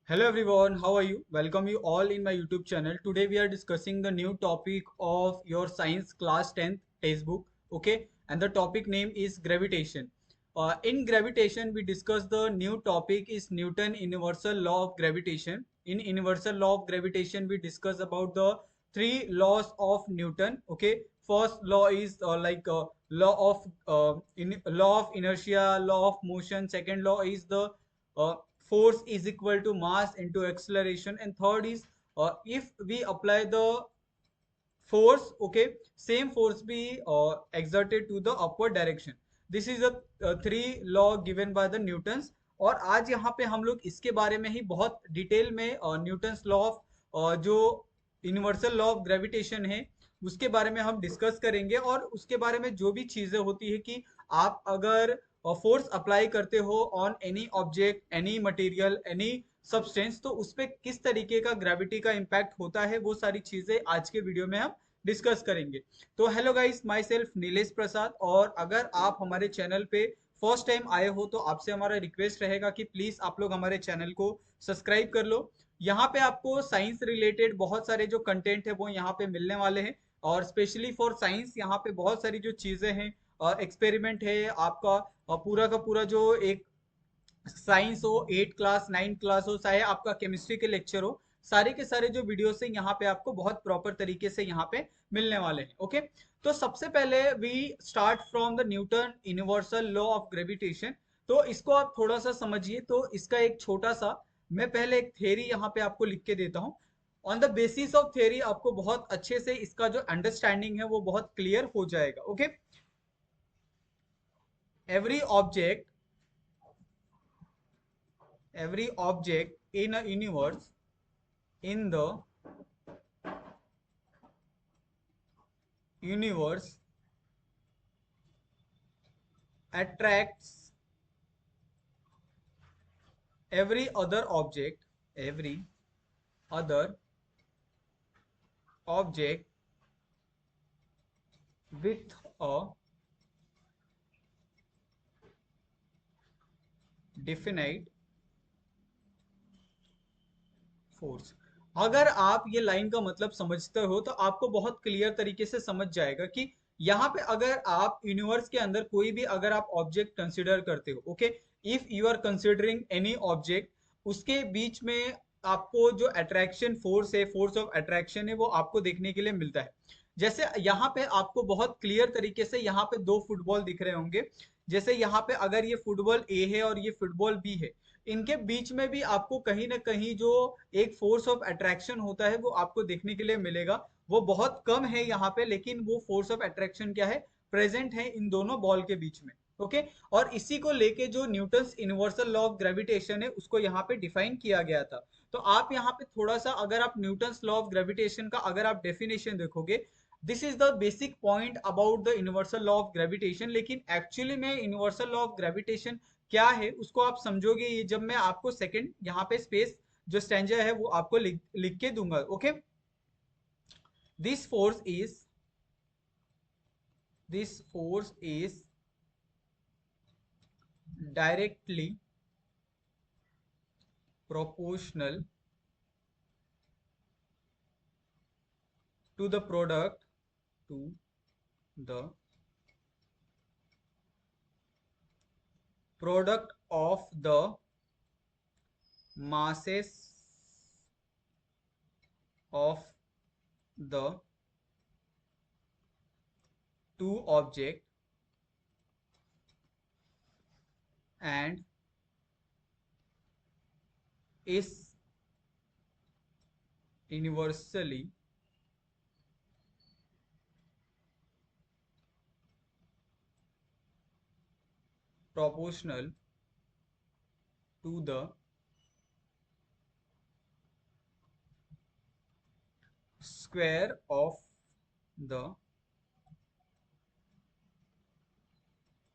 Hello everyone, how are you? Welcome you all in my YouTube channel. Today we are discussing the new topic of your science class 10th textbook, okay? And the topic name is gravitation. In gravitation, we discuss the new topic is Newton universal law of gravitation. In universal law of gravitation, we discuss about the three laws of Newton, okay? First law is law of inertia, law of motion. Second law is the force is equal to mass into acceleration, and third is if we apply the force, okay, same force be exerted to the upward direction. This is a three law given by the Newton's. और आज यहाँ पे हम लोग इसके बारे में ही बहुत डिटेल में न्यूटन्स लॉ ऑफ जो यूनिवर्सल लॉ ऑफ ग्रेविटेशन है उसके बारे में हम डिस्कस करेंगे, और उसके बारे में जो भी चीजें होती है कि आप अगर फोर्स अप्लाई करते हो on any object, any material, any substance, तो उस पर किस तरीके का ग्रेविटी का इम्पैक्ट होता है, वो सारी चीजें आज के वीडियो में हम डिस्कस करेंगे। तो hello guys, myself Nilesh Prasad, और अगर आप हमारे चैनल पे फर्स्ट टाइम आए हो तो आपसे हमारा रिक्वेस्ट रहेगा कि प्लीज आप लोग हमारे चैनल को सब्सक्राइब कर लो। यहाँ पे आपको साइंस रिलेटेड बहुत सारे जो कंटेंट है वो यहाँ पे मिलने वाले हैं, और स्पेशली फॉर साइंस यहाँ पे बहुत सारी जो चीजें हैं, एक्सपेरिमेंट है आपका, पूरा का पूरा जो एक साइंस हो, 8 क्लास 9 क्लास हो, चाहे आपका केमिस्ट्री के लेक्चर हो, सारे के सारे जो वीडियोस हैं यहाँ पे आपको बहुत प्रॉपर तरीके से यहाँ पे मिलने वाले हैं। ओके, तो सबसे पहले we start from the Newton universal law of gravitation. तो इसको आप थोड़ा सा समझिए। तो इसका एक छोटा सा, मैं पहले एक थ्योरी यहाँ पे आपको लिख के देता हूँ। On the basis of theory आपको बहुत अच्छे से इसका जो अंडरस्टैंडिंग है वो बहुत क्लियर हो जाएगा। Okay, every object every object in a universe, in the universe, attracts every other object, every other object with a definite force. अगर आप ये लाइन का मतलब समझते हो तो आपको बहुत क्लियर तरीके से समझ जाएगा कि यहाँ पे अगर आप यूनिवर्स के अंदर कोई भी अगर आप ऑब्जेक्ट कंसिडर करते हो, okay, if you are considering any object, उसके बीच में आपको जो अट्रैक्शन फोर्स है, फोर्स ऑफ अट्रैक्शन है, वो आपको देखने के लिए मिलता है। जैसे यहाँ पे आपको बहुत क्लियर तरीके से यहाँ पे दो फुटबॉल दिख रहे होंगे। जैसे यहाँ पे अगर ये फुटबॉल ए है और ये फुटबॉल बी है, इनके बीच में भी आपको कहीं ना कहीं जो एक फोर्स ऑफ अट्रैक्शन होता है वो आपको देखने के लिए मिलेगा। वो बहुत कम है यहाँ पे, लेकिन वो फोर्स ऑफ अट्रैक्शन क्या है, प्रेजेंट है इन दोनों बॉल के बीच में। ओके, और इसी को लेके जो Newton's universal law of gravitation है उसको यहाँ पे डिफाइन किया गया था। तो आप यहाँ पे थोड़ा सा अगर आप न्यूटन्स लॉ ऑफ ग्रेविटेशन का अगर आप डेफिनेशन देखोगे, this is the basic point about the universal law of gravitation. लेकिन एक्चुअली में यूनिवर्सल लॉ ऑफ ग्रेविटेशन क्या है उसको आप समझोगे ये जब मैं आपको सेकंड यहाँ पे स्पेस जो स्टैंजा है वो आपको लिख के दूंगा। Okay, this force is this force is directly proportional to the the product of the masses of the two object and is universally proportional to the square of the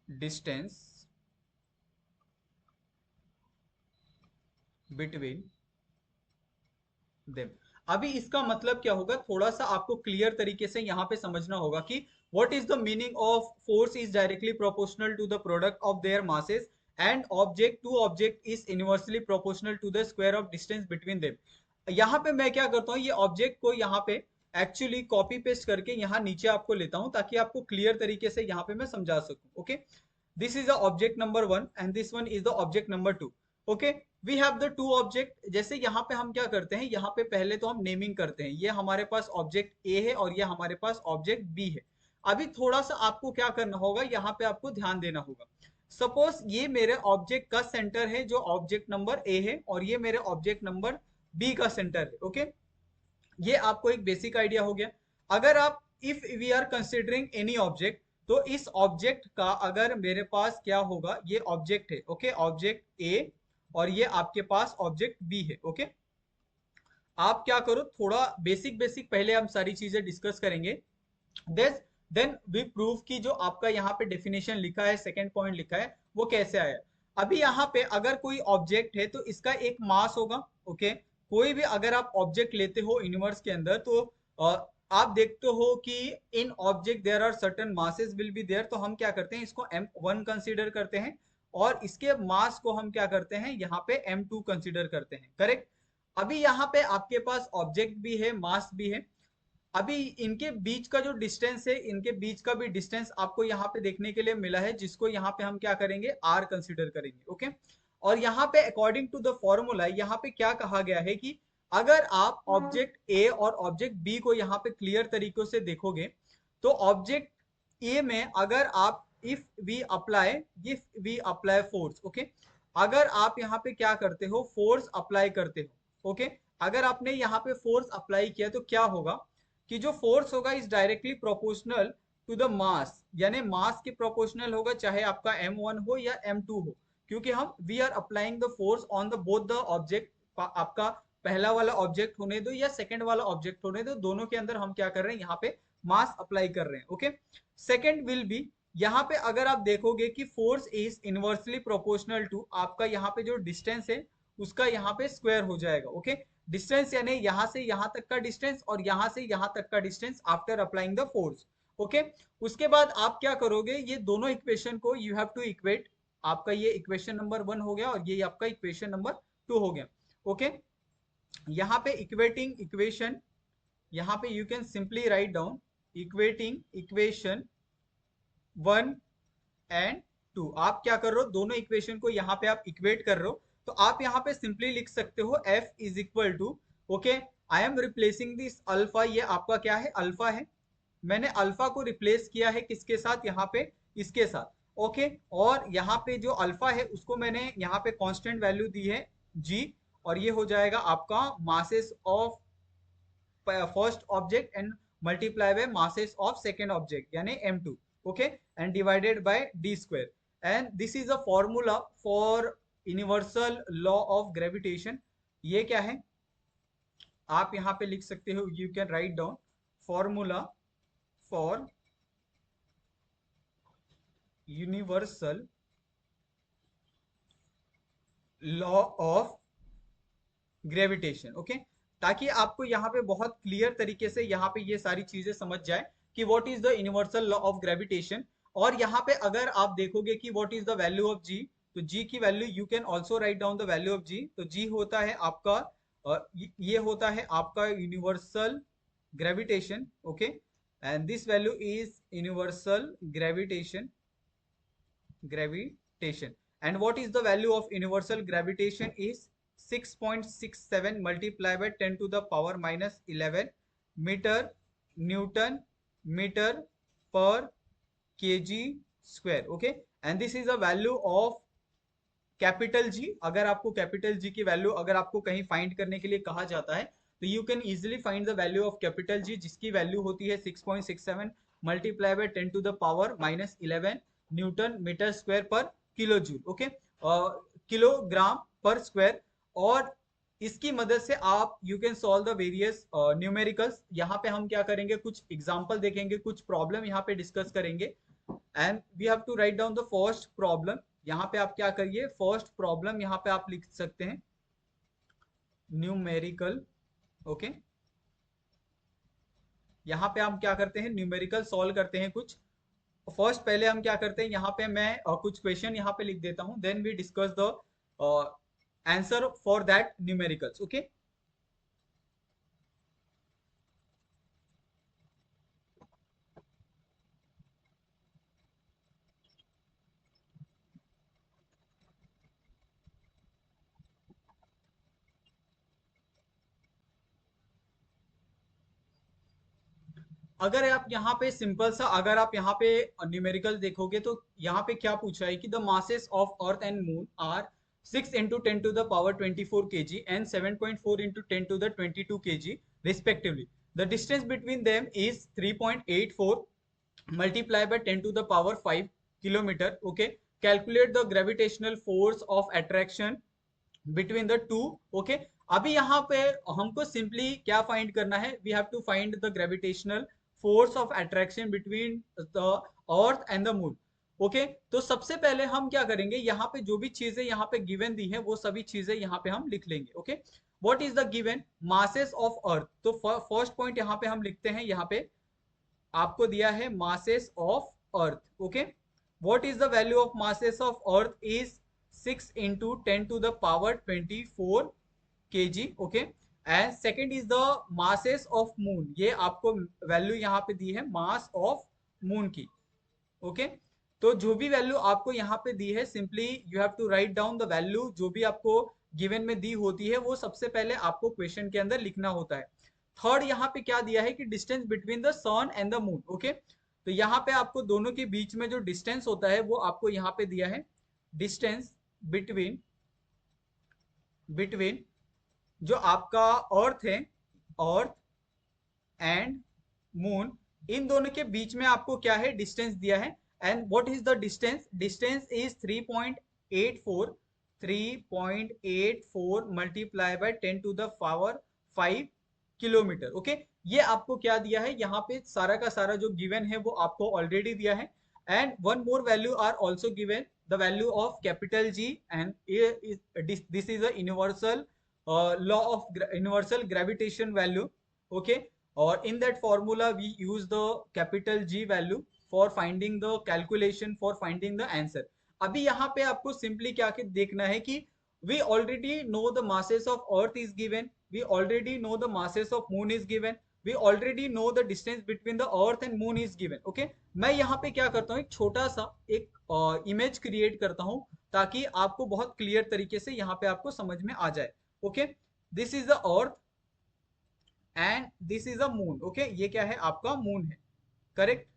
distance between them। अभी इसका मतलब क्या होगा, थोड़ा सा आपको clear तरीके से यहाँ पे समझना होगा कि what is the meaning of force is directly proportional to the product of their masses and object to object is inversely proportional to the square of distance between them. यहाँ पे मैं क्या करता हूँ, ये ऑब्जेक्ट को यहाँ पे एक्चुअली कॉपी पेस्ट करके यहाँ नीचे आपको लेता हूँ ताकि आपको क्लियर तरीके से यहाँ पे मैं समझा सकूँ। Okay, this is the object number 1 and this one is the object number 2. okay, we have the two object। जैसे यहाँ पे हम क्या करते हैं, यहाँ पे पहले तो हम नेमिंग करते हैं, ये हमारे पास ऑब्जेक्ट ए है और ये हमारे पास ऑब्जेक्ट बी है। अभी थोड़ा सा आपको क्या करना होगा, यहाँ पे आपको ध्यान देना होगा। सपोज ये मेरे ऑब्जेक्ट का सेंटर है जो ऑब्जेक्ट नंबर ए है और ये मेरे ऑब्जेक्ट नंबर बी का सेंटर है। ओके, ये आपको एक बेसिक आइडिया हो गया। अगर आप if we are considering any object, तो इस ऑब्जेक्ट का अगर मेरे पास क्या होगा, ये ऑब्जेक्ट है। ओके, ऑब्जेक्ट ए और ये आपके पास ऑब्जेक्ट बी है। ओके, आप क्या करो, थोड़ा बेसिक बेसिक पहले हम सारी चीजें डिस्कस करेंगे। देन वी प्रूव कि जो आपका यहाँ पे डेफिनेशन लिखा है, सेकेंड पॉइंट लिखा है, वो कैसे आया। अभी यहाँ पे अगर कोई ऑब्जेक्ट है तो इसका एक मास होगा। ओके, कोई भी अगर आप ऑब्जेक्ट लेते हो यूनिवर्स के अंदर तो आप देखते हो कि in object there are certain masses will be there, तो हम क्या करते हैं, इसको m1 कंसीडर करते हैं और इसके मास को हम क्या करते हैं, यहाँ पे m2 कंसीडर करते हैं। करेक्ट। अभी यहाँ पे आपके पास ऑब्जेक्ट भी है, मास भी है। अभी इनके बीच का जो डिस्टेंस है, इनके बीच का भी डिस्टेंस आपको यहाँ पे देखने के लिए मिला है, जिसको यहाँ पे हम क्या करेंगे, r कंसीडर करेंगे। ओके, और यहाँ पे अकॉर्डिंग टू द फॉर्मूला यहाँ पे क्या कहा गया है कि अगर आप ऑब्जेक्ट ए और ऑब्जेक्ट बी को यहाँ पे क्लियर तरीकों से देखोगे तो ऑब्जेक्ट ए में अगर आप if we apply force, okay, अगर आप यहाँ पे क्या करते हो, फोर्स अप्लाई करते हो। ओके, अगर आपने यहाँ पे फोर्स अप्लाई किया तो क्या होगा कि जो फोर्स होगा is directly proportional to the mass, यानी मास के प्रोपोर्शनल होगा, चाहे आपका m1 हो या m2 हो, क्योंकि हम we are applying the force on the both the object. आपका पहला वाला ऑब्जेक्ट होने दो या सेकंड वाला ऑब्जेक्ट होने दो, दोनों के अंदर हम क्या कर रहे हैं, यहाँ पे मास अप्लाई कर रहे हैं। ओके, सेकंड विल बी, यहाँ पे अगर आप देखोगे कि force is inversely proportional to आपका यहाँ पे जो डिस्टेंस है उसका यहाँ पे स्क्वायर हो जाएगा। ओके, डिस्टेंस यानी यहाँ से यहाँ तक का डिस्टेंस और यहाँ से यहाँ तक का distance after applying the force. Okay, उसके बाद आप क्या करोगे, ये दोनों इक्वेशन को यू हैव टू इक्वेट। आपका ये इक्वेशन नंबर 1 हो गया और ये आपका इक्वेशन नंबर 2 हो गया। ओके, यहाँ पे इक्वेटिंग इक्वेशन, यहाँ पे you can simply write down equating equation 1 and 2। आप क्या कर रहे हो, दोनों इक्वेशन को यहाँ पे आप इक्वेट कर रहे हो, तो आप यहाँ पे सिंपली लिख सकते हो F is equal to, okay, I am replacing this alpha, ये आपका क्या है, अल्फा है। मैंने अल्फा को रिप्लेस किया है किसके साथ, यहाँ पे इसके साथ। ओके, और यहाँ पे जो अल्फा है उसको मैंने यहाँ पे कांस्टेंट वैल्यू दी है g, और ये हो जाएगा आपका masses of first object and multiply by masses of second object यानी m2। Okay, and divided by d square, and this is a formula for universal law of gravitation. ये क्या है, आप यहाँ पे लिख सकते हो, you can write down formula for universal law of gravitation. Okay, ताकि आपको यहाँ पे बहुत क्लियर तरीके से यहाँ पे ये सारी चीजें समझ जाए कि what is the universal law of gravitation. और यहाँ पे अगर आप देखोगे कि what is the value of G, तो जी की value you can also write down the value of G. तो जी होता है आपका ये होता है आपका universal gravitation. Okay, and this value is universal gravitation, and what is the value of universal gravitation is 6.67 multiplied by 10 to the power minus 11 meter newton meter per kg square। okay, and this is a value of capital G. अगर आपको capital G की value अगर आपको कहीं find करने के लिए कहा जाता है तो you can easily find the value of capital G, जिसकी वैल्यू होती है 6.67 multiply by 10 to the power minus 11 newton metre square per kilo joule. Okay, kilogram per square. और इसकी मदद से आप you can solve the various numericals. यहाँ पे हम क्या करेंगे, कुछ एग्जाम्पल देखेंगे, कुछ प्रॉब्लम यहाँ पे डिस्कस करेंगे, and we have to write down the first problem. यहाँ पे आप क्या करिए, फर्स्ट प्रॉब्लम यहाँ पे आप लिख सकते हैं न्यूमेरिकल। ओके, यहाँ पे हम क्या करते हैं, न्यूमेरिकल सॉल्व करते हैं कुछ। फर्स्ट पहले हम क्या करते हैं, यहाँ पे मैं कुछ क्वेश्चन यहाँ पे लिख देता हूँ, then we discuss the answer for that numericals. Okay, अगर आप यहाँ पे सिंपल सा, अगर आप यहाँ पे न्यूमेरिकल देखोगे तो यहाँ पे क्या पूछा है कि the masses of earth and moon are 6 into 10 to the power 24 kg and 7.4 into 10 to the 22 kg respectively. The distance between them is 3.84 multiplied by 10 to the power 5 kilometer. Okay, calculate the gravitational force of attraction between the two. Okay, अभी यहाँ पे हमको simply क्या find करना है, we have to find the gravitational force of attraction between the earth and the moon. Okay, तो सबसे पहले हम क्या करेंगे, यहाँ पे जो भी चीजें यहाँ पे गिवन दी है वो सभी चीजें यहाँ पे हम लिख लेंगे। Okay, what is the given masses of अर्थ, तो फर्स्ट पॉइंट यहाँ पे हम लिखते हैं, यहाँ पे आपको दिया है masses of earth. Okay, what is the value of masses of earth is 6 into 10 to the power 24 kg. Okay, and second is the masses of moon, ये आपको वैल्यू यहाँ पे दी है मास ऑफ मून की। ओके, तो जो भी वैल्यू आपको यहाँ पे दी है, simply you have to write down the value जो भी आपको गिवन में दी होती है, वो सबसे पहले आपको क्वेश्चन के अंदर लिखना होता है। थर्ड यहाँ पे क्या दिया है कि distance between the sun and the moon. Okay, तो यहाँ पे आपको दोनों के बीच में जो डिस्टेंस होता है वो आपको यहाँ पे दिया है, डिस्टेंस बिटवीन बिटवीन जो आपका अर्थ है, अर्थ एंड मून, इन दोनों के बीच में आपको क्या है, डिस्टेंस दिया है। And what is the distance, distance is 3.84 3.84 multiply by 10 to the power 5 kilometre. Okay, ये आपको क्या दिया है, यहाँ पे सारा का सारा जो गिवन है वो आपको ऑलरेडी दिया है। And one more value are also given, the value of capital G, and this is a universal law of universal gravitation value. Okay, or in that formula we use the capital G value for finding the calculation, for finding the answer. अभी यहाँ पे आपको simply क्या देखना है कि we already know the masses of earth is given, we already know the masses of moon is given, we already know the distance between the earth and moon is given. Okay, मैं यहाँ पे क्या करता हूँ, एक छोटा सा एक इमेज क्रिएट करता हूँ ताकि आपको बहुत क्लियर तरीके से यहाँ पे आपको समझ में आ जाए। Okay, this is the earth and this is a moon. Okay, ये क्या है, आपका मून है, करेक्ट।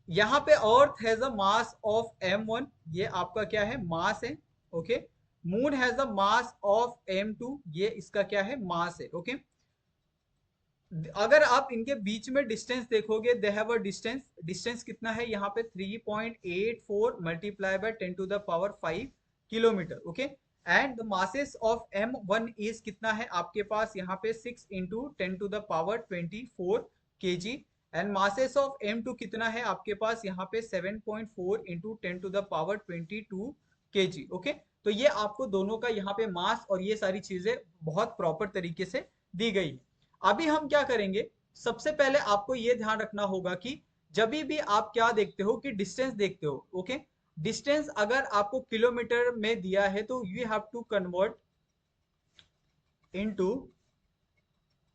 यहाँ पे earth has a mass of m1, ये आपका क्या है, मास है। Okay, moon has a mass of m2, ये इसका क्या है, मास है। ओके, अगर आप इनके बीच में डिस्टेंस देखोगे, they have a distance, distance कितना है यहाँ पे 3.84 multiply by 10 to the power 5 kilometre. Okay, and the masses of m1 is कितना है आपके पास यहाँ पे 6 into 10 to the power 24 kg, and masses of m2 कितना है आपके पास यहाँ पे 7.4 into 10 to the power 22 kg। Okay, तो ये आपको दोनों का यहाँ पे मास और ये सारी चीजें बहुत प्रॉपर तरीके से दी गई है। अभी हम क्या करेंगे, सबसे पहले आपको ये ध्यान रखना होगा कि जब भी आप क्या देखते हो कि डिस्टेंस देखते हो, ओके, डिस्टेंस अगर आपको किलोमीटर में दिया है तो you have to convert into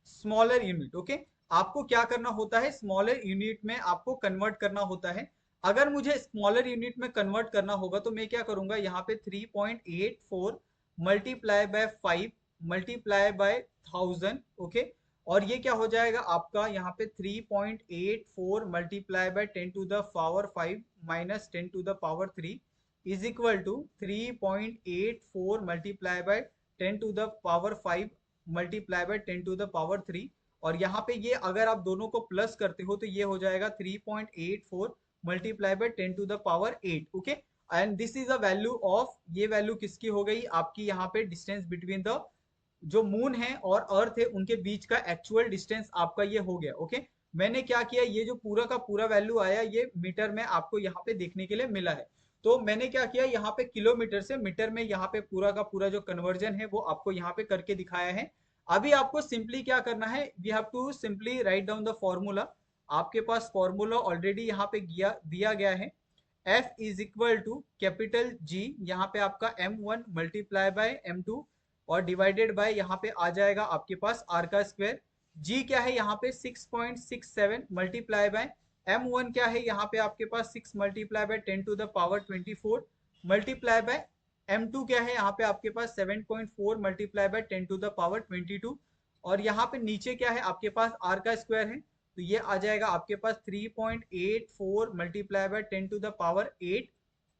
smaller unit. Okay, आपको क्या करना होता है, स्मॉलर यूनिट में आपको कन्वर्ट करना होता है। अगर मुझे स्मॉलर यूनिट में कन्वर्ट करना होगा तो मैं क्या करूंगा, यहाँ पे 3.84 multiply by 5 multiply by 1000। Okay, और ये क्या हो जाएगा आपका यहाँ पे 3.84 multiply by 10 to the power 5 minus 10 to the power 3 is equal to 3.84 multiply by 10 to the power 5 multiply by 10 to the power 3, और यहाँ पे ये अगर आप दोनों को प्लस करते हो तो ये हो जाएगा 3.84 multiply by 10 to the power 8। Okay, and this is a value of, ये वैल्यू किसकी हो गई आपकी, यहाँ पे डिस्टेंस बिटवीन द जो मून है और अर्थ है उनके बीच का एक्चुअल डिस्टेंस आपका ये हो गया। ओके, मैंने क्या किया, ये जो पूरा का पूरा वैल्यू आया ये मीटर में आपको यहाँ पे देखने के लिए मिला है, तो मैंने क्या किया, यहाँ पे किलोमीटर से मीटर में यहाँ पे पूरा का पूरा जो कन्वर्जन है वो आपको यहाँ पे करके दिखाया है। अभी आपको सिंपली क्या करना है, we have to simply write down the formula. आपके पास फॉर्मूला ऑलरेडी यहाँ पे दिया गया है। F is equal to capital G, यहाँ पे आपका M1 मल्टीप्लाई बाय M2 और डिवाइडेड बाय यहाँ पे आ जाएगा आपके पास R का स्क्वायर। G क्या है यहाँ पे 6.67 मल्टीप्लाई बाय M1 क्या है यहाँ पे आपके पास 6 multiply by 10 to the power 24 multiply by M2 क्या है यहाँ पे आपके पास 7.4 multiply by 10 to the power 22 और यहाँ पे नीचे क्या है आपके पास R का स्क्वायर है, तो ये आ जाएगा आपके पास 3.84 multiply by 10 to the power 8,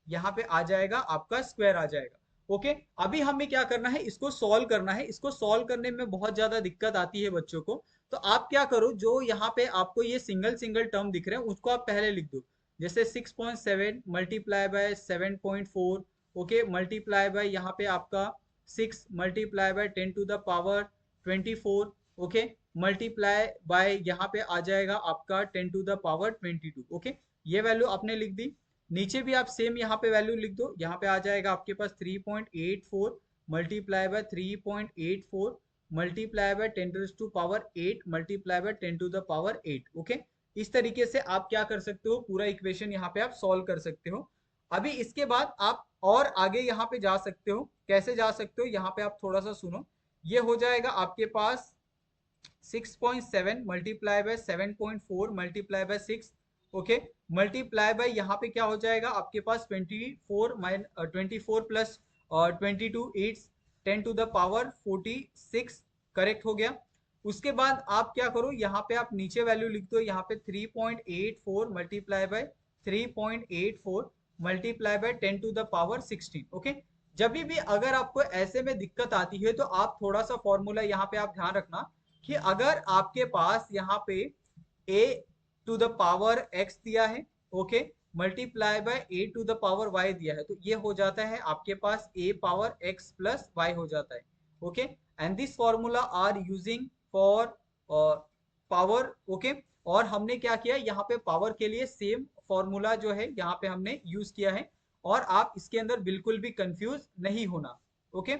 यहाँ पे आ जाएगा आपका स्क्वायर आ जाएगा। ओके, अभी हमें क्या करना है, इसको सॉल्व करना है। इसको सॉल्व करने में बहुत ज्यादा दिक्कत आती है बच्चों को, तो आप क्या करो, जो यहाँ पे आपको ये सिंगल सिंगल टर्म दिख रहे हैं उसको आप पहले लिख दो। जैसे 6.7 multiply by 7.4, okay, multiply by यहाँ पे आपका 6 multiply by 10 to the power 24, okay, multiply by यहाँ पे आ जाएगा आपका 10 टू द पावर 22, ओके, ये वैल्यू आपने लिख दी। नीचे भी आप सेम यहाँ पे वैल्यू लिख दो, यहाँ पे आ जाएगा आपके पास 3.84 multiply by 3.84 multiply by 10 to power 8 multiply by 10 to the power 8, okay. इस तरीके से आप क्या कर सकते हो, पूरा इक्वेशन यहाँ पे आप सॉल्व कर सकते हो। अभी इसके बाद आप और आगे यहाँ पे जा सकते हो। कैसे जा सकते हो, यहाँ पे आप थोड़ा सा सुनो। ये हो जाएगा आपके पास 6.7 multiply by 7.4 multiply by 6, okay, multiply by यहाँ पे क्या हो जाएगा आपके पास 24 plus 22 it's 10 to the power 46, correct हो गया। उसके बाद आप क्या करो, यहाँ पे आप नीचे वैल्यू लिख दो, यहाँ पे 3.84 multiply by 3.84 multiply by 10 to the power 16, okay. जब भी अगर आपको ऐसे में दिक्कत आती है तो आप थोड़ा सा फॉर्मूला यहाँ पे आप ध्यान रखना कि अगर आपके पास यहाँ पे a to the power x दिया है, okay, multiply by a to the power y दिया है, तो ये हो जाता है आपके पास a power x plus y हो जाता है, okay. And this formula are using for power, okay. और हमने क्या किया, यहाँ पे पावर के लिए सेम फॉर्मूला जो है यहाँ पे हमने यूज किया है, और आप इसके अंदर बिल्कुल भी कंफ्यूज नहीं होना, ओके।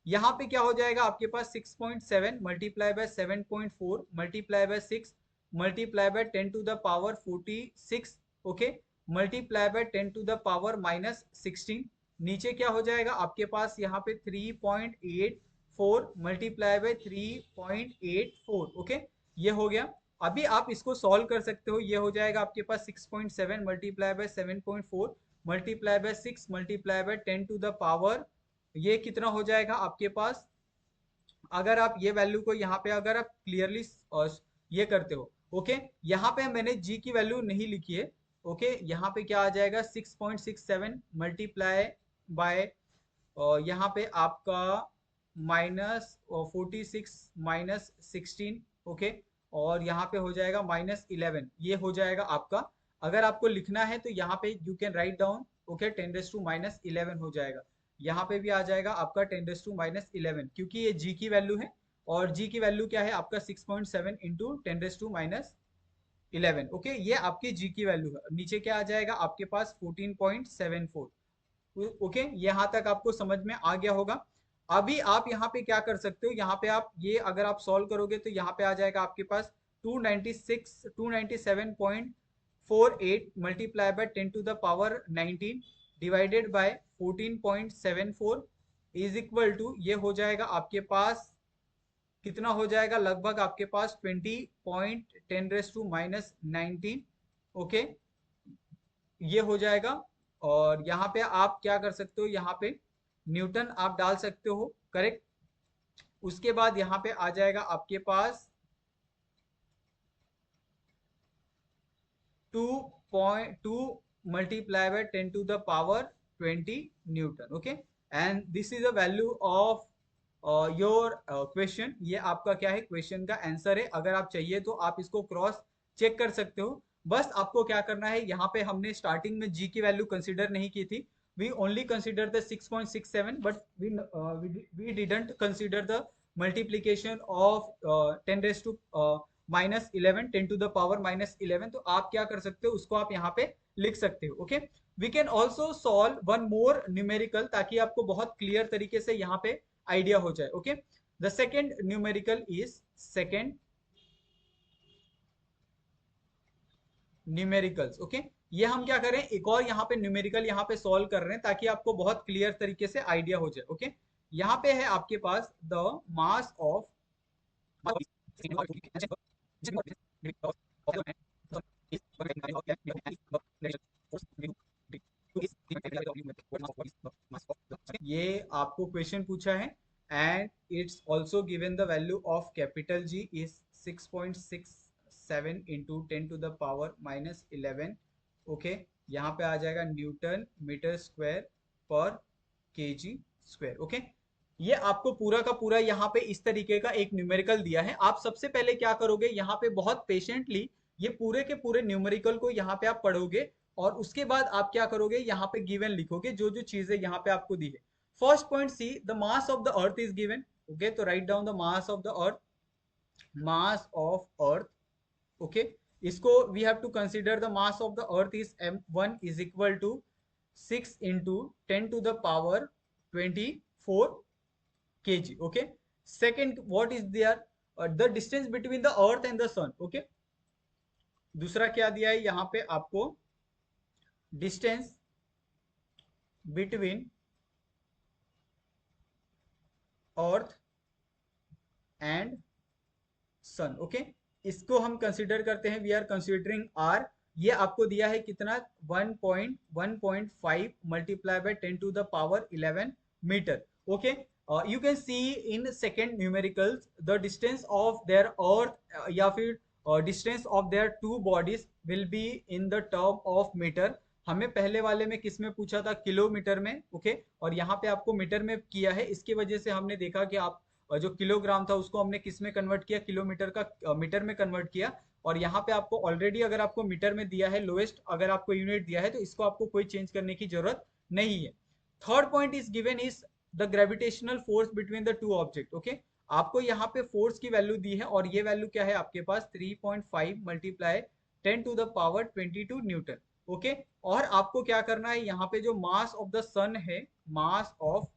यहाँ पे क्या हो जाएगा आपके पास 6.7 multiply by 7.4 multiply by 6 multiply by 10 to the power 46, okay, multiply by 10 to the power minus 16। नीचे क्या हो जाएगा आपके पास यहाँ पे 3.84 मल्टीप्लाई बाय 3.84, ओके, ये हो गया। अभी आप इसको सॉल्व कर सकते हो। ये हो जाएगा आपके पास 6.7 multiply by 7.4 multiply by 6 multiply by 10 to the power, ये कितना हो जाएगा आपके पास, अगर आप ये वैल्यू को यहाँ पे अगर आप क्लियरली ये करते हो, ओके। यहाँ पे मैंने g की वैल्यू नहीं लिखी है, ओके। यहाँ पे क्या आ जाएगा 6.67 मल्टीप्लाई बाय यहाँ पे आपका माइनस 46 माइनस 16, ओके, और यहाँ पे हो जाएगा माइनस 11, ये हो जाएगा आपका। अगर आपको लिखना है तो यहाँ पे you can write down, okay, 10 raise to minus 11 हो जाएगा। यहाँ पे भी आ जाएगा आपका 10 रेज टू माइनस 11, क्योंकि ये g की वैल्यू है, और g की वैल्यू क्या है आपका 6.7 into 10 raise to minus 11, okay, ये आपकी g की वैल्यू है। नीचे क्या आ जाएगा आपके पास 14.74, ओके। यहाँ तक आपको समझ में आ गया होगा। अभी आप यहाँ पे क्या कर सकते हो, यहाँ पे आप ये अगर आप सॉल्व करोगे तो यहाँ पे आ जाएगा आपके पास 297.48 multiply by 10 to the power 19 divided by 14.74 is equal to, ये हो जाएगा आपके पास कितना हो जाएगा, लगभग आपके पास 20.10 रेज टू माइनस 19, ओके, ये हो जाएगा। और यहाँ पे आप क्या कर सकते हो, यहाँ पे न्यूटन आप डाल सकते हो, करेक्ट। उसके बाद यहाँ पे आ जाएगा आपके पास 2.2 multiply by 10 to the power 20 newton, okay. And this is a value of your question. ये आपका क्या है, क्वेश्चन का आंसर है। अगर आप चाहिए तो आप इसको क्रॉस चेक कर सकते हो। बस आपको क्या करना है, यहाँ पे हमने स्टार्टिंग में g की वैल्यू कंसीडर नहीं की थी, we only consider the 6.67, but we didn't consider the multiplication of 10 raised to minus 11 10 to the power minus 11। तो आप क्या कर सकते हो, उसको आप यहाँ पे लिख सकते हो, okay. We can also solve one more numerical, ताकि आपको बहुत क्लियर तरीके से यहाँ पे आइडिया हो जाए, okay. The second numerical is second numericals. Okay, ये हम क्या करें, एक और यहाँ पे न्यूमेरिकल यहाँ पे सॉल्व कर रहे हैं ताकि आपको बहुत क्लियर तरीके से आइडिया हो जाए। ओके, यहाँ पे है आपके पास द मास ऑफ ये आपको क्वेश्चन पूछा है, and it's also given the value of capital G is 6.67 into 10 to the power minus 11। Okay, यहाँ पे आ जाएगा न्यूटन मीटर स्क्वायर पर केजी स्क्वायर। ओके, ये आपको पूरा का पूरा यहाँ पे इस तरीके का एक न्यूमेरिकल दिया है। आप सबसे पहले क्या करोगे, यहाँ पे बहुत पेशेंटली ये पूरे के पूरे न्यूमेरिकल को यहाँ पे आप पढ़ोगे, और उसके बाद आप क्या करोगे, यहाँ पे गिवन लिखोगे जो जो चीजें यहाँ पे आपको दी है। First point C, the mass of the earth is given. Okay, तो write down the mass of the earth, mass of earth. Okay, इसको we have to consider the mass of the earth is m1 is equal to 6 into 10 to the power 24 kg। okay, second what is there, the distance between the earth and the sun। okay, दूसरा क्या दिया है यहाँ पे आपको, distance between earth and sun. Okay, इसको हम consider करते हैं, वी आर कंसिडरिंग आर। ये आपको दिया है कितना, 1.5 multiply by 10 to the power 11 metre. Okay, you can see in second numericals the distance of their earth या फिर distance of their two bodies will be in the term of meter। हमें पहले वाले में किस में पूछा था, किलोमीटर में। ओके, और यहाँ पे आपको मीटर में किया है, इसकी वजह से हमने देखा कि आप जो किलोग्राम था उसको हमने किस में कन्वर्ट किया, किलोमीटर का मीटर में कन्वर्ट किया। और यहाँ पे आपको ऑलरेडी अगर आपको मीटर में दिया है लोएस्ट, अगर आपको यूनिट दिया है तो इसको आपको कोई चेंज करने की जरूरत नहीं है। Third point is given is the gravitational force between the to object. Okay, आपको यहाँ पे फोर्स की वैल्यू दी है, और ये वैल्यू क्या है आपके पास, 3.5 multiply 10 to the power 22 newton. Okay, और आपको क्या करना है, यहाँ पे जो मास ऑफ द सन है, मास ऑफ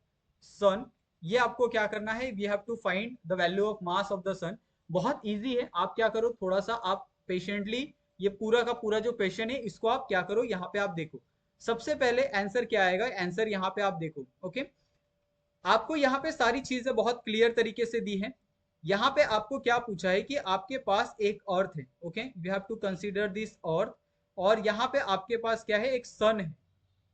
सन, ये आपको क्या करना है, we have to find the value of mass of the sun. बहुत इजी है, आप क्या करो, थोड़ा सा आप पेशेंटली ये पूरा का पूरा जो क्वेश्चन है इसको आप क्या करो, यहाँ पे आप देखो। सबसे पहले आंसर क्या आएगा, आंसर यहाँ पे आप देखो। ओके, आपको यहाँ पे सारी चीजें बहुत क्लियर तरीके से दी हैं। यहाँ पे आपको क्या पूछा है कि आपके पास एक अर्थ है। Okay, we have to consider this earth, और यहाँ पे आपके पास क्या है, एक सन है।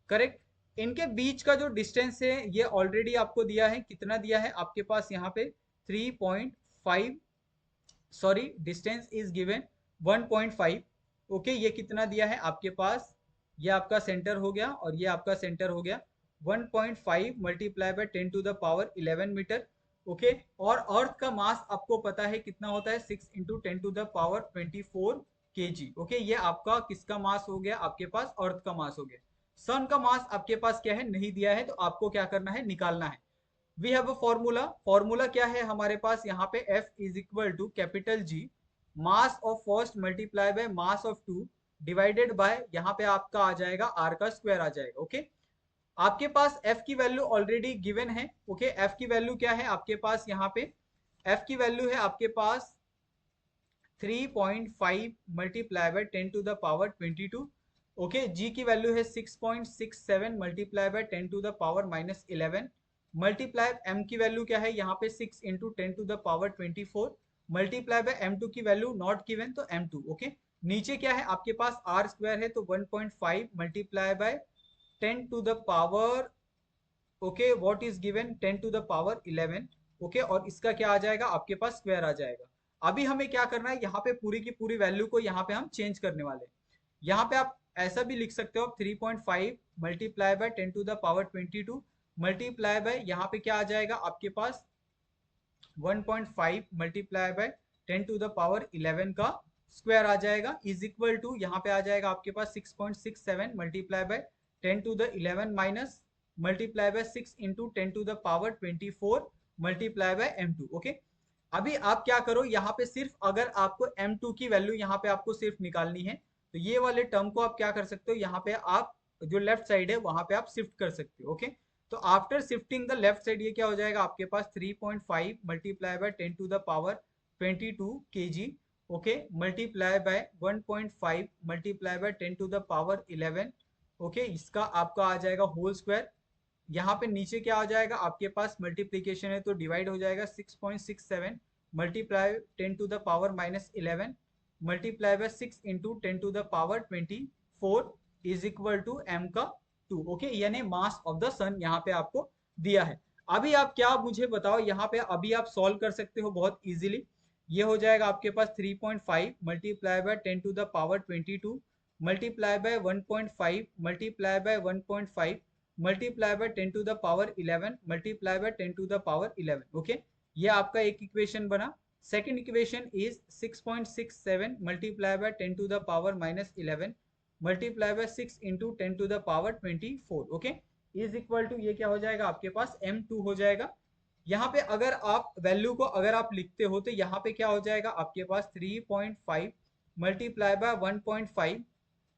करेक्ट, इनके बीच का जो डिस्टेंस है ये ऑलरेडी आपको दिया है, कितना दिया है आपके पास यहाँ पे 3.5, sorry distance is given 1.5। Okay, ये कितना दिया है आपके पास, ये आपका सेंटर हो गया और ये आपका सेंटर हो गया, 1.5 multiply by 10 to the power 11 metre. Okay, और अर्थ का मास आपको पता है कितना होता है, 6 into 10 to the power 24 kg। Okay, ये आपका किसका मास हो गया, आपके पास अर्थ का मास हो गया। सन का मास आपके पास क्या है, नहीं दिया है, तो आपको क्या करना है, निकालना है। We have a formula, formula क्या है हमारे पास यहाँ पे, F is equal to capital G mass of first multiply by mass of two divided by, यहाँ पे आपका आ जाएगा R का स्क्वायर आ जाएगा। ओके, आपके पास F की वैल्यू ऑलरेडी गिवन है। ओके, F की वैल्यू क्या है आपके पास, यहाँ पे F की वैल्यू है आपके पास 3.5 multiply by 10 to the power 22। Okay, G की वैल्यू है 6.67 multiply by 10 to the power minus 11, multiply M की वैल्यू क्या है यहाँ पे 6 into 10 to the power 24, multiply by M two की वैल्यू नॉट गिवन तो m2। ओके, नीचे क्या है आपके पास आर स्क्वायर है, तो 1.5 multiply by 10 to the power, okay what is given 10 to the power 11। Okay, और इसका क्या आ जाएगा आपके पास, स्क्वायर आ जाएगा। अभी हमें क्या करना है, यहाँ पे पूरी की पूरी वैल्यू को यहाँ पे हम चेंज करने वाले हैं। यहाँ पे आप ऐसा भी लिख सकते हो, 3.5 multiply by 10 to the power 22 multiply by, यहाँ पे क्या आ जाएगा आपके पास 1.5 multiply by 10 to the power 11 का स्क्वायर आ जाएगा, इज इक्वल टू यहाँ पे आ जाएगा आपके पास 6.67 multiply by 10 to the 11 minus multiply by 6 into 10 to the power 24 multiply by m2। Okay, अभी आप क्या करो, यहाँ पे सिर्फ अगर आपको m2 की वैल्यू यहाँ पे आपको सिर्फ निकालनी है, तो ये वाले टर्म को आप क्या कर सकते हो, यहाँ पे आप जो लेफ्ट साइड है वहां पे आप शिफ्ट कर सकते हो। ओके, तो after shifting the left side ये क्या हो जाएगा आपके पास 3.5 multiply by 10 to the power 22 kg। Okay multiply by 1.5 multiply by 10 to the power 11 okay इसका आपका आ जाएगा होल स्क्वायर। यहाँ पे नीचे क्या आ जाएगा आपके पास मल्टीप्लीकेशन है तो डिवाइड हो जाएगा 6.67 multiply 10 to the power -11 multiply by 6 into 10 to the power 24 is equal to m का 2 ओके यानी मास ऑफ द सन यहाँ पे आपको दिया है। अभी आप क्या मुझे बताओ यहाँ पे अभी आप सॉल्व कर सकते हो बहुत इजीली। ये हो जाएगा आपके पास 3.5 multiply by 10 to the power 22 multiply by 1.5 multiply by 1.5 multiply by 10 to the power 11 multiply by 10 to the power 11 okay ये आपका एक इक्वेशन बना। Second equation is 6.67 multiply by 10 to the power -11 multiply by 6 into 10 to the power 24 okay is equal to ये क्या हो जाएगा आपके पास m2 हो जाएगा। यहाँ पे अगर आप वैल्यू को अगर आप लिखते हो तो यहाँ पे क्या हो जाएगा आपके पास 3.5 multiply by 1.5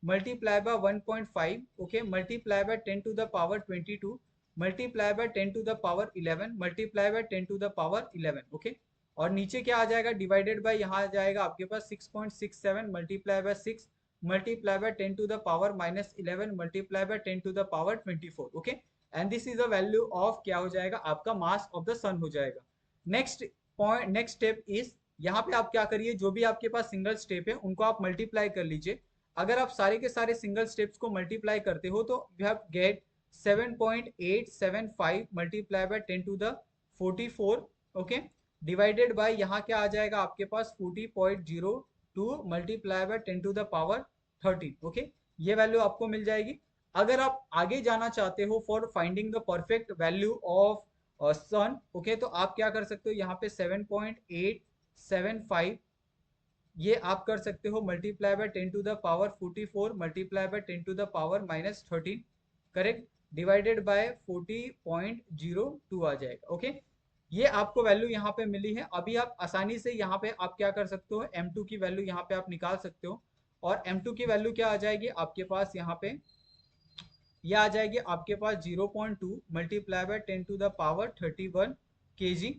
multiply by 1.5 okay multiply by 10 to the power 22 multiply by 10 to the power 11 multiply by 10 to the power 11 okay और नीचे क्या आ जाएगा डिवाइडेड बाय यहाँ आ जाएगा आपके पास 6.67 multiply by 6 multiply by 10 to the power -11 multiply by 10 to the power 24 okay and this is the value of क्या हो जाएगा आपका मास ऑफ द सन हो जाएगा। Next point next step is यहाँ पे आप क्या करिए जो भी आपके पास सिंगल स्टेप है उनको आप मल्टीप्लाई कर लीजिए। अगर आप सारे के सारे सिंगल स्टेप्स को मल्टीप्लाई करते हो तो you have get 7.875 multiply by 10 to the 44 okay divided by यहाँ क्या आ जाएगा आपके पास 40.02 multiply by 10 to the power 13 okay ये वैल्यू आपको मिल जाएगी। अगर आप आगे जाना चाहते हो for finding the perfect value of sun okay तो आप क्या कर सकते हो यहाँ पे 7.875 ये आप कर सकते हो multiply by 10 to the power 44 multiply by 10 to the power -13 correct divided by 40.02 आ जाएगा ओके ये आपको वैल्यू यहाँ पे मिली है। अभी आप आसानी से यहाँ पे आप क्या कर सकते हो m2 की वैल्यू यहाँ पे आप निकाल सकते हो और m2 की वैल्यू क्या आ जाएगी आपके पास यहाँ पे ये आ जाएगी आपके पास 0.2 multiply by 10 to the power 31 kg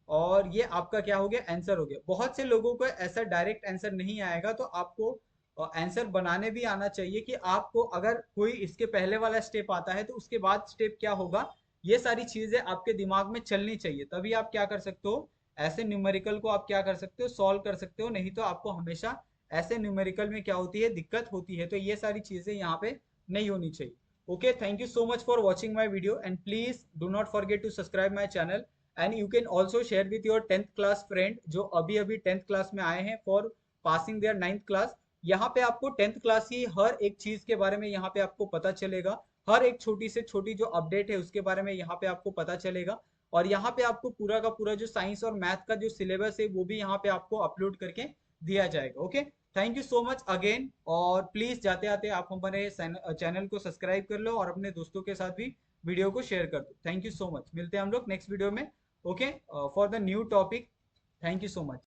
और ये आपका क्या हो गया आंसर हो गया। बहुत से लोगों को ऐसा डायरेक्ट आंसर नहीं आएगा तो आपको आंसर बनाने भी आना चाहिए कि आपको अगर कोई इसके पहले वाला स्टेप आता है तो उसके बाद स्टेप क्या होगा ये सारी चीजें आपके दिमाग में चलनी चाहिए तभी आप क्या कर सकते हो ऐसे न्यूमेरिकल को आप क्या कर सकते हो सॉल्व कर सकते हो नहीं तो आपको हमेशा ऐसे न्यूमेरिकल में क्या होती है दिक्कत होती है तो ये सारी चीजें यहाँ पे नहीं होनी चाहिए। Okay, thank you so much for watching my video and please do not forget to subscribe my channel and you can also share with your 10th class friend जो अभी 10th class में आए हैं for passing their 9th class। यहाँ पे आपको 10th class की हर एक चीज के बारे में यहाँ पे आपको पता चलेगा हर एक छोटी से छोटी जो अपडेट है उसके बारे में यहाँ पे आपको पता चलेगा और यहाँ पे आपको पूरा का पूरा जो साइंस और मैथ का जो सिलेबस है वो भी यहाँ पे आपको अपलोड करके दिया जाएगा। Okay thank you so much again और प्लीज जाते आते आप हमारे चैनल को सब्सक्राइब कर लो और अपने दोस्तों के साथ भी वीडियो को शेयर कर दो। थैंक यू सो मच मिलते हैं हम लोग नेक्स्ट वीडियो में okay for the new topic. Thank you so much.